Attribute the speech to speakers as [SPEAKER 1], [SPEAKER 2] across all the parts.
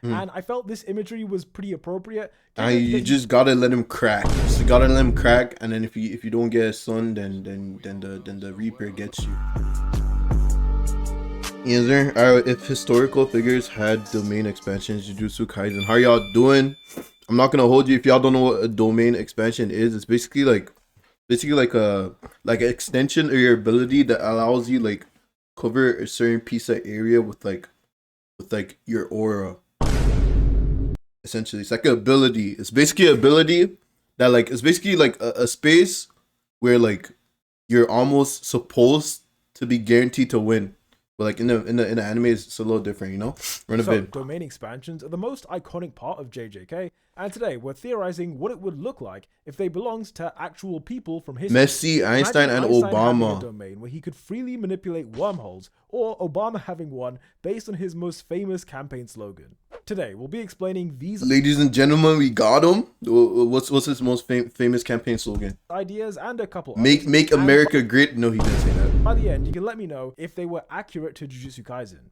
[SPEAKER 1] And I felt this imagery was pretty appropriate.
[SPEAKER 2] You just gotta let him crack. Just gotta let him crack, and then if you don't get a son, then the Reaper gets you. Answer: if historical figures had domain expansions, Jujutsu Kaisen. How y'all doing? I'm not gonna hold you if y'all don't know what a domain expansion is. It's basically like an extension of your ability that allows you like cover a certain piece of area with your aura. Essentially, it's like an ability. It's basically an ability that like it's basically like a space where like you're almost supposed to be guaranteed to win. But like in the anime, it's a little different, you know. Run a bit.
[SPEAKER 1] Domain expansions are the most iconic part of JJK, and today we're theorizing what it would look like if they belonged to actual people from history.
[SPEAKER 2] Messi, Einstein, and Obama.
[SPEAKER 1] Having a domain where he could freely manipulate wormholes, or Obama having one based on his most famous campaign slogan. Today we'll be explaining these.
[SPEAKER 2] Ladies and gentlemen, we got him. What's his most famous campaign slogan?
[SPEAKER 1] Ideas and a couple.
[SPEAKER 2] Make America great. No, he didn't say that.
[SPEAKER 1] By the end, you can let me know if they were accurate to Jujutsu Kaisen.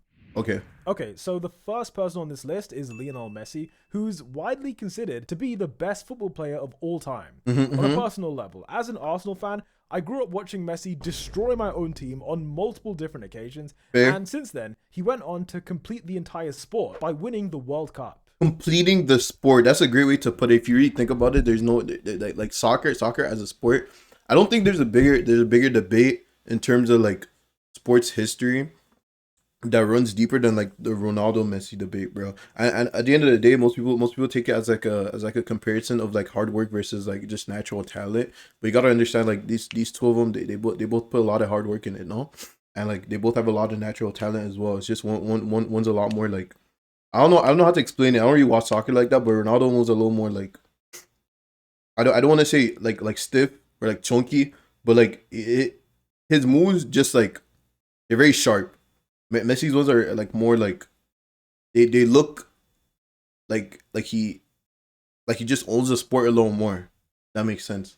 [SPEAKER 2] Okay,
[SPEAKER 1] so the first person on this list is Lionel Messi, who's widely considered to be the best football player of all time. On a personal level, as an Arsenal fan, I grew up watching Messi destroy my own team on multiple different occasions, and since then, he went on to complete the entire sport by winning the World Cup.
[SPEAKER 2] Completing the sport, that's a great way to put it. If you really think about it, there's no like soccer as a sport. I don't think there's a bigger debate in terms of like sports history that runs deeper than like the Ronaldo Messi debate, bro. And at the end of the day, most people take it as like a comparison of like hard work versus like just natural talent. But you gotta understand, like these two of them, they both put a lot of hard work in it, no? And like they both have a lot of natural talent as well. It's just one's a lot more like, I don't know how to explain it. I don't really watch soccer like that, but Ronaldo was a little more like, I don't want to say like stiff or like chunky, but like his moves just like they're very sharp. Messi's ones are like more like they look like he just owns the sport a little more. That makes sense.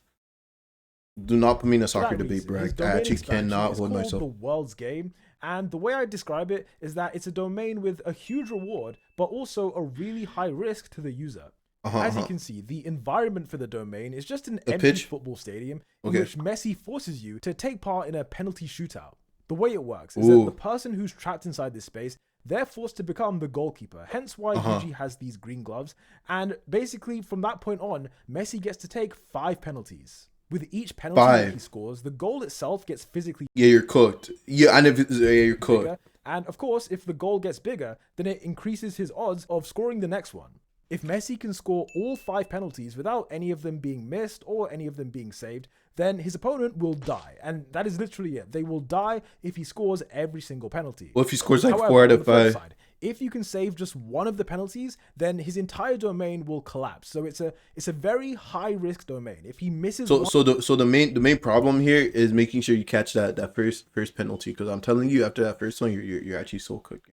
[SPEAKER 2] Do not put me in a soccer debate, bro. I actually cannot hold myself.
[SPEAKER 1] The world's game, and the way I describe it is that it's a domain with a huge reward, but also a really high risk to the user. As you can see, the environment for the domain is just an empty football stadium in which Messi forces you to take part in a penalty shootout. The way it works is that the person who's trapped inside this space, they're forced to become the goalkeeper, hence why Yuji has these green gloves. And basically, from that point on, Messi gets to take 5 penalties. With each penalty that he scores, the goal itself gets physically...
[SPEAKER 2] Yeah, you're cooked. Yeah, and if you're cooked.
[SPEAKER 1] Bigger. And of course, if the goal gets bigger, then it increases his odds of scoring the next one. If Messi can score all 5 penalties without any of them being missed or any of them being saved, then his opponent will die. And that is literally it. They will die if he scores every single penalty.
[SPEAKER 2] Well, if he scores like 4 out of 5.
[SPEAKER 1] If you can save just one of the penalties, then his entire domain will collapse. So it's a very high risk domain. If he misses
[SPEAKER 2] the main problem here is making sure you catch that first penalty, because I'm telling you, after that first one, you're actually so cooked.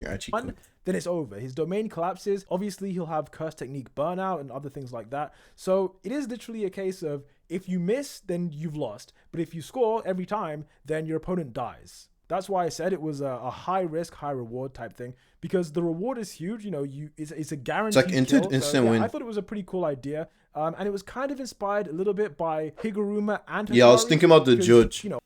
[SPEAKER 2] You're actually cooked.
[SPEAKER 1] Then it's over. His domain collapses. Obviously, he'll have curse technique burnout and other things like that. So it is literally a case of if you miss, then you've lost. But if you score every time, then your opponent dies. That's why I said it was a high risk, high reward type thing, because the reward is huge. You know, it's a guaranteed.
[SPEAKER 2] It's like instant win.
[SPEAKER 1] I thought it was a pretty cool idea, and it was kind of inspired a little bit by Higuruma and Hikari.
[SPEAKER 2] Yeah, I was thinking about the judge.
[SPEAKER 1] You know,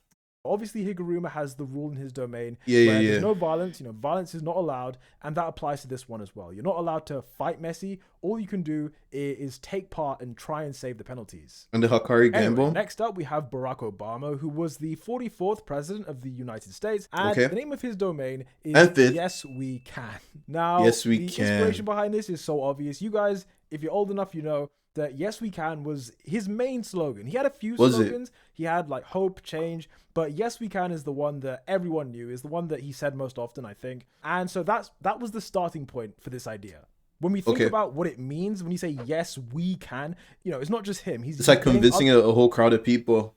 [SPEAKER 1] obviously Higuruma has the rule in his domain
[SPEAKER 2] where
[SPEAKER 1] there's no violence. You know, violence is not allowed, and that applies to this one as well. You're not allowed to fight Messi. All you can do is take part and try and save the penalties.
[SPEAKER 2] And the Hikari Gamble.
[SPEAKER 1] Anyway, next up, we have Barack Obama, who was the 44th president of the United States, and the name of his domain is Yes We Can. Now,
[SPEAKER 2] Yes We
[SPEAKER 1] the
[SPEAKER 2] Can.
[SPEAKER 1] inspiration behind this is so obvious. You guys, if you're old enough, you know that Yes We Can was his main slogan. He had a few slogans. He had like hope, change, but Yes We Can is the one that everyone knew, is the one that he said most often, I think. And so that was the starting point for this idea. When we think about what it means, when you say yes, we can, you know, it's not just him.
[SPEAKER 2] It's like convincing a whole crowd of people.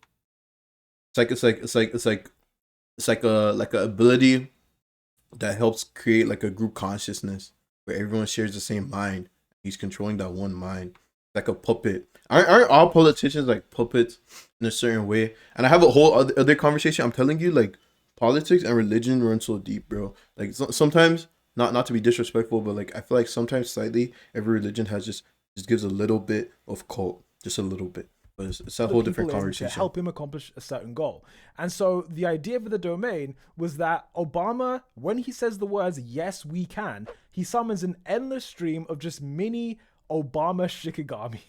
[SPEAKER 2] It's like a ability that helps create like a group consciousness where everyone shares the same mind. He's controlling that one mind, like a puppet. Aren't all politicians like puppets in a certain way? And I have a whole other conversation. I'm telling you, like politics and religion run so deep, bro. Like sometimes not to be disrespectful, but like I feel like sometimes slightly every religion has just gives a little bit of cult, just a little bit. But it's a whole different conversation.
[SPEAKER 1] To help him accomplish a certain goal. And so the idea for the domain was that Obama, when he says the words "yes, we can," he summons an endless stream of just mini Obama Shikigami.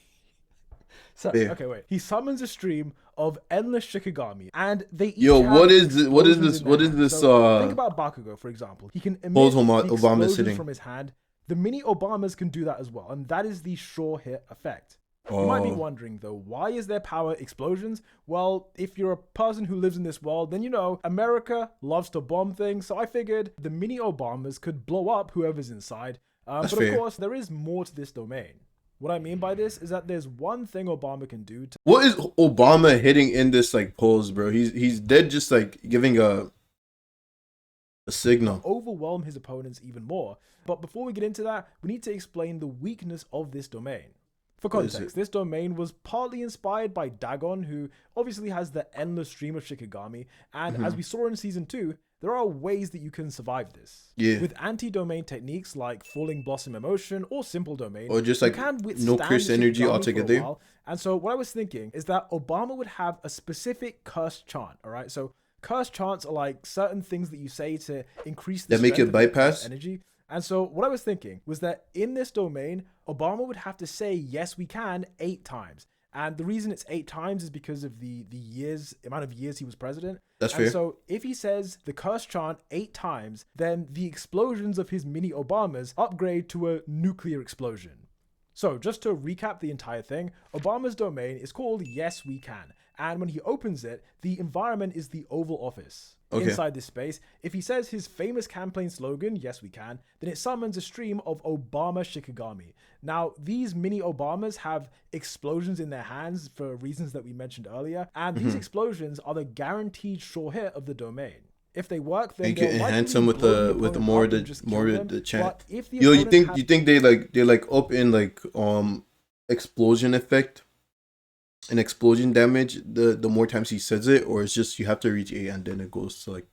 [SPEAKER 1] So, okay, wait. He summons a stream of endless Shikigami, and they each
[SPEAKER 2] what is this?
[SPEAKER 1] So think about Bakugo, for example. He can emit explosions from his hand. The mini Obamas can do that as well, and that is the sure hit effect. You might be wondering, though, why is there power explosions? Well, if you're a person who lives in this world, then you know America loves to bomb things, so I figured the mini Obamas could blow up whoever's inside. But of course, there is more to this domain. What I mean by this is that there's one thing Obama can do to...
[SPEAKER 2] What is Obama hitting in this like pose, bro? He's dead just like giving a signal.
[SPEAKER 1] Overwhelm his opponents even more. But before we get into that, we need to explain the weakness of this domain. For context, this domain was partly inspired by Dagon, who obviously has the endless stream of Shikigami, and as we saw in Season 2, there are ways that you can survive this.
[SPEAKER 2] Yeah.
[SPEAKER 1] With anti-domain techniques like Falling Blossom Emotion or Simple Domain,
[SPEAKER 2] or just like no curse energy altogether.
[SPEAKER 1] And so what I was thinking is that Obama would have a specific curse chant, alright? So curse chants are like certain things that you say to increase the
[SPEAKER 2] that make it bypass
[SPEAKER 1] energy. And so what I was thinking was that in this domain, Obama would have to say, "yes, we can" 8 times. And the reason it's 8 times is because of the amount of years he was president.
[SPEAKER 2] That's fair.
[SPEAKER 1] So if he says the curse chant 8 times, then the explosions of his mini Obamas upgrade to a nuclear explosion. So just to recap the entire thing, Obama's domain is called "yes, we can." And when he opens it, the environment is the Oval Office. Okay. Inside this space, if he says his famous campaign slogan, "yes, we can," then it summons a stream of Obama Shikigami. Now, these mini Obamas have explosions in their hands for reasons that we mentioned earlier, and these explosions are the guaranteed sure hit of the domain. If they work, then
[SPEAKER 2] you can enhance them with the more the chant. Yo, you think they're like up in like explosion effect? An explosion damage the more times he says it, or it's just you have to reach 8 and then it goes to like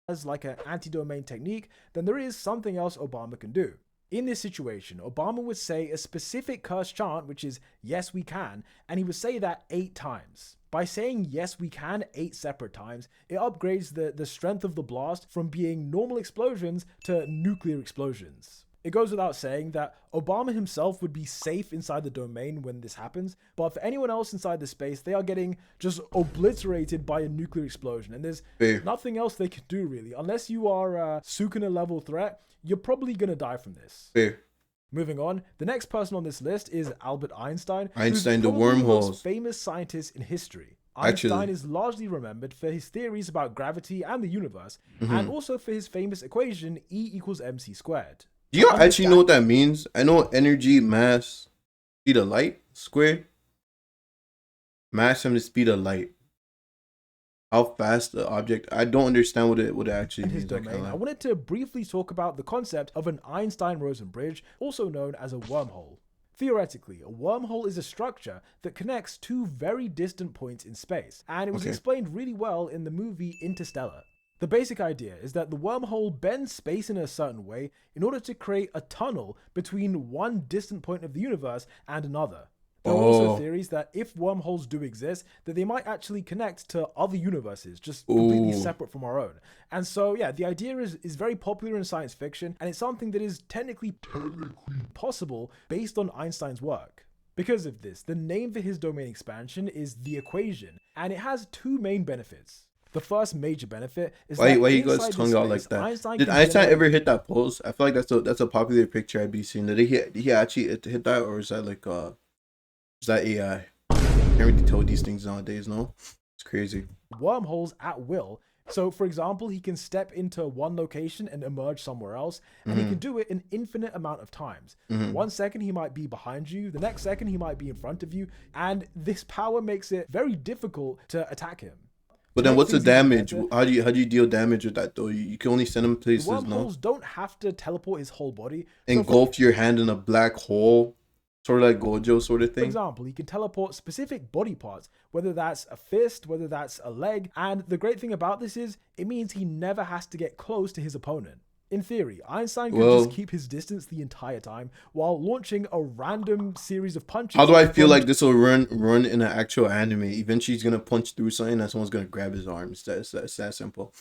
[SPEAKER 1] as like an anti-domain technique, then there is something else Obama can do. In this situation, Obama would say a specific curse chant, which is "yes, we can," and he would say that 8 times. By saying "yes, we can" 8 separate times, it upgrades the strength of the blast from being normal explosions to nuclear explosions. It goes without saying that Obama himself would be safe inside the domain when this happens, but for anyone else inside the space, they are getting just obliterated by a nuclear explosion, and there's nothing else they can do really. Unless you are a Sukuna level threat, you're probably gonna die from this. Moving on, the next person on this list is Albert Einstein.
[SPEAKER 2] Einstein, the wormholes.
[SPEAKER 1] The most famous scientist in history. Einstein is largely remembered for his theories about gravity and the universe, and also for his famous equation E=mc².
[SPEAKER 2] Do you actually know what that means? I know energy, mass, speed of light squared. Mass times the speed of light. How fast the object? I don't understand what it actually means.
[SPEAKER 1] I wanted to briefly talk about the concept of an Einstein-Rosen bridge, also known as a wormhole. Theoretically, a wormhole is a structure that connects 2 very distant points in space, and it was explained really well in the movie Interstellar. The basic idea is that the wormhole bends space in a certain way in order to create a tunnel between one distant point of the universe and another. There are also theories that if wormholes do exist, that they might actually connect to other universes, just completely separate from our own. And so, yeah, the idea is very popular in science fiction, and it's something that is technically possible based on Einstein's work. Because of this, the name for his domain expansion is the equation, and it has 2 main benefits. The first major benefit is
[SPEAKER 2] why he got his tongue out like that. Did Einstein ever hit that pose? I feel like that's a popular picture I'd be seeing. Did he actually hit that, or is that like is that AI? Can't really tell these things nowadays. No, it's crazy.
[SPEAKER 1] Wormholes at will. So, for example, he can step into one location and emerge somewhere else, and he can do it an infinite amount of times. 1 second he might be behind you, the next second he might be in front of you, and this power makes it very difficult to attack him.
[SPEAKER 2] But then what's the damage? How do you deal damage with that though? You can only send him places.
[SPEAKER 1] The wormholes don't have to teleport his whole body.
[SPEAKER 2] Engulf your hand in a black hole, sort of like Gojo sort of thing.
[SPEAKER 1] For example, he can teleport specific body parts, whether that's a fist, whether that's a leg. And the great thing about this is it means he never has to get close to his opponent. In theory, Einstein could just keep his distance the entire time while launching a random series of punches.
[SPEAKER 2] How do I feel like this will run in an actual anime? Eventually, he's gonna punch through something and someone's gonna grab his arms. That's that simple.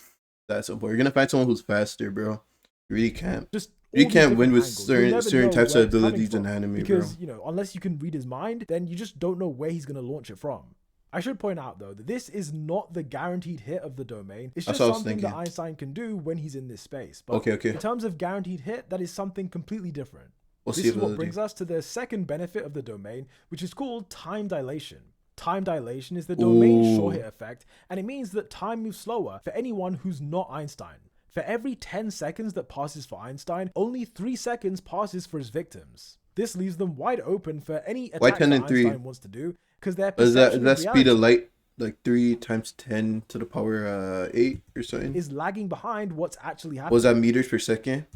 [SPEAKER 2] That's simple. You're gonna find someone who's faster, bro. You really can't. You can't win with certain types of abilities in anime,
[SPEAKER 1] because,
[SPEAKER 2] bro.
[SPEAKER 1] you know, unless you can read his mind, then you just don't know where he's gonna launch it from. I should point out, though, that this is not the guaranteed hit of the domain. It's just something that Einstein can do when he's in this space. But in terms of guaranteed hit, that is something completely different. This is what brings us to the second benefit of the domain, which is called time dilation. Time dilation is the domain short hit effect, and it means that time moves slower for anyone who's not Einstein. For every 10 seconds that passes for Einstein, only 3 seconds passes for his victims. This leaves them wide open for any attack that Einstein wants to do, because their perception
[SPEAKER 2] is that speed of light like 3 times 10 to the power 8 or something?
[SPEAKER 1] Is lagging behind what's actually happening.
[SPEAKER 2] Was that meters per second?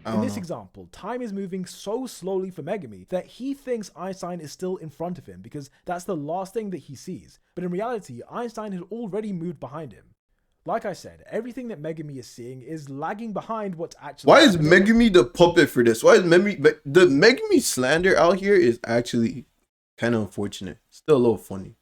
[SPEAKER 1] In this example, time is moving so slowly for Megami that he thinks Einstein is still in front of him because that's the last thing that he sees. But in reality, Einstein had already moved behind him. Like I said, everything that Megami is seeing is lagging behind what's actually happening.
[SPEAKER 2] Why is Megami the puppet for this? Why is the Megami slander out here is actually kind of unfortunate. Still a little funny.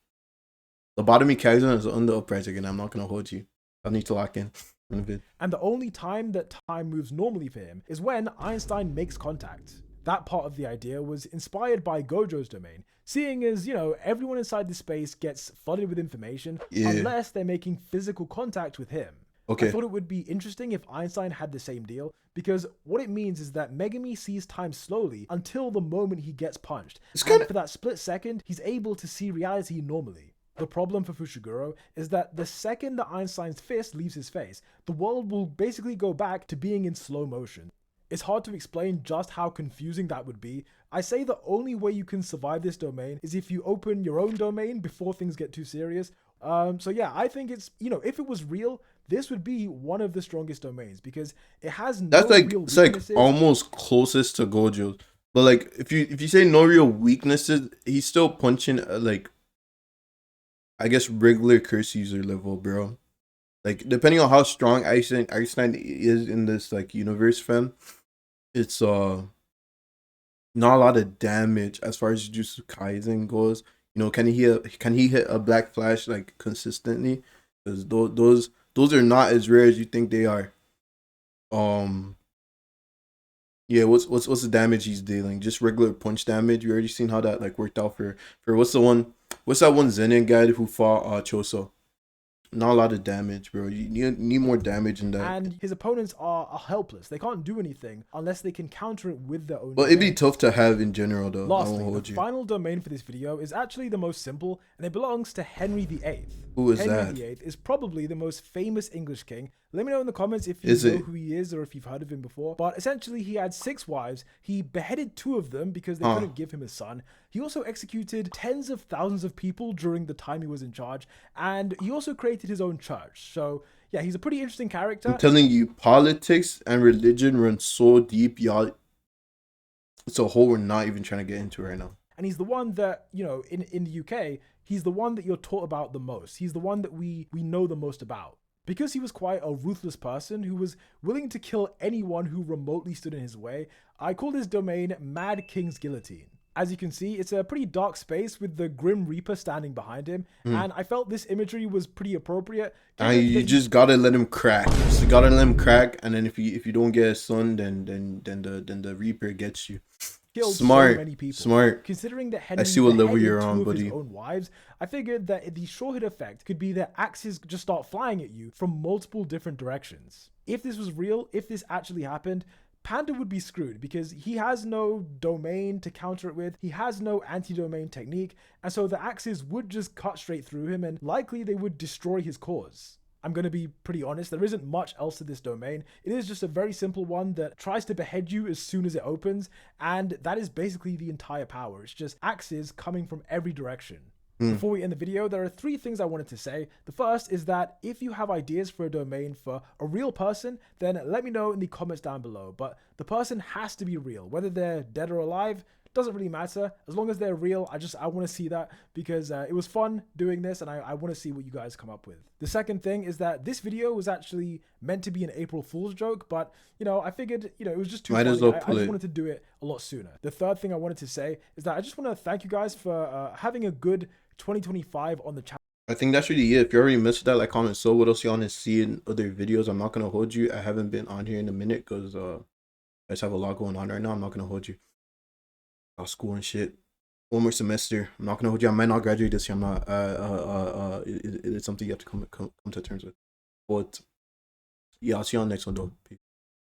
[SPEAKER 2] Lobotomy Kaizen is on the uprise again. I'm not gonna hold you. I need to lock in.
[SPEAKER 1] And the only time that time moves normally for him is when Einstein makes contact. That part of the idea was inspired by Gojo's domain, seeing as, you know, everyone inside the space gets flooded with information unless they're making physical contact with him. I thought it would be interesting if Einstein had the same deal, because what it means is that Megami sees time slowly until the moment he gets punched. And for that split second, he's able to see reality normally. The problem for Fushiguro is that the second that Einstein's fist leaves his face, the world will basically go back to being in slow motion. It's hard to explain just how confusing that would be. I say the only way you can survive this domain is if you open your own domain before things get too serious. So yeah, I think it's, you know, if it was real, this would be one of the strongest domains because it has no real weaknesses.
[SPEAKER 2] It's like almost closest to Gojo. But like if you say no real weaknesses, he's still punching like I guess regular curse user level, bro. Like depending on how strong Einstein is in this like universe, fam, it's not a lot of damage as far as Jujutsu Kaisen goes. You know, can he hit a black flash like consistently? Because those are not as rare as you think they are. Yeah, what's the damage he's dealing? Just regular punch damage. You already seen how that like worked out for what's that one Zenin guy who fought Choso? Not a lot of damage, bro. You need more damage than that.
[SPEAKER 1] And his opponents are helpless. They can't do anything unless they can counter it with their own.
[SPEAKER 2] But it'd be tough to have in general, though.
[SPEAKER 1] Lastly, the final domain for this video is actually the most simple, and it belongs to Henry VIII.
[SPEAKER 2] Who is that?
[SPEAKER 1] Henry VIII is probably the most famous English king. Let me know in the comments if you know who he is or if you've heard of him before. But essentially, he had 6 wives. He beheaded 2 of them because they couldn't give him a son. He also executed tens of thousands of people during the time he was in charge. And he also created his own church. So yeah, he's a pretty interesting character.
[SPEAKER 2] I'm telling you, politics and religion run so deep, y'all. It's a hole we're not even trying to get into right now.
[SPEAKER 1] And he's the one that, you know, in the UK, he's the one that you're taught about the most. He's the one that we know the most about. Because he was quite a ruthless person who was willing to kill anyone who remotely stood in his way, I call this domain Mad King's Guillotine. As you can see, it's a pretty dark space with the Grim Reaper standing behind him, and I felt this imagery was pretty appropriate.
[SPEAKER 2] You just gotta let him crack. Just gotta let him crack, and then if you don't get a son, then the Reaper gets you.
[SPEAKER 1] Killed so many people.
[SPEAKER 2] Smart.
[SPEAKER 1] Considering that Henry
[SPEAKER 2] I see what level you're
[SPEAKER 1] on,
[SPEAKER 2] on, buddy.
[SPEAKER 1] His own wives, I figured that the short hit effect could be that axes just start flying at you from multiple different directions. If this was real, if this actually happened, Panda would be screwed because he has no domain to counter it with. He has no anti-domain technique, and so the axes would just cut straight through him, and likely they would destroy his cause. I'm going to be pretty honest, there isn't much else to this domain. It is just a very simple one that tries to behead you as soon as it opens, and that is basically the entire power. It's just axes coming from every direction. Before we end the video, there are 3 things I wanted to say. The first is that if you have ideas for a domain for a real person, then let me know in the comments down below. But the person has to be real. Whether they're dead or alive, doesn't really matter. As long as they're real, I want to see that, because it was fun doing this, and I want to see what you guys come up with. The second thing is that this video was actually meant to be an April Fool's joke, but, you know, I figured, you know, it was just too funny. I just wanted to do it a lot sooner. The third thing I wanted to say is that I just want to thank you guys for having a good 2025 on the channel.
[SPEAKER 2] I think that's really it. If you already missed that, like, comment, so what else you want to see in other videos. I'm not going to hold you. I haven't been on here in a minute because I just have a lot going on right now. I'm not going to hold you. School and shit. One more semester. I'm not going to hold you. I might not graduate this year. I'm not. It's something you have to come to terms with. But yeah, I'll see you on the next one though. Peace.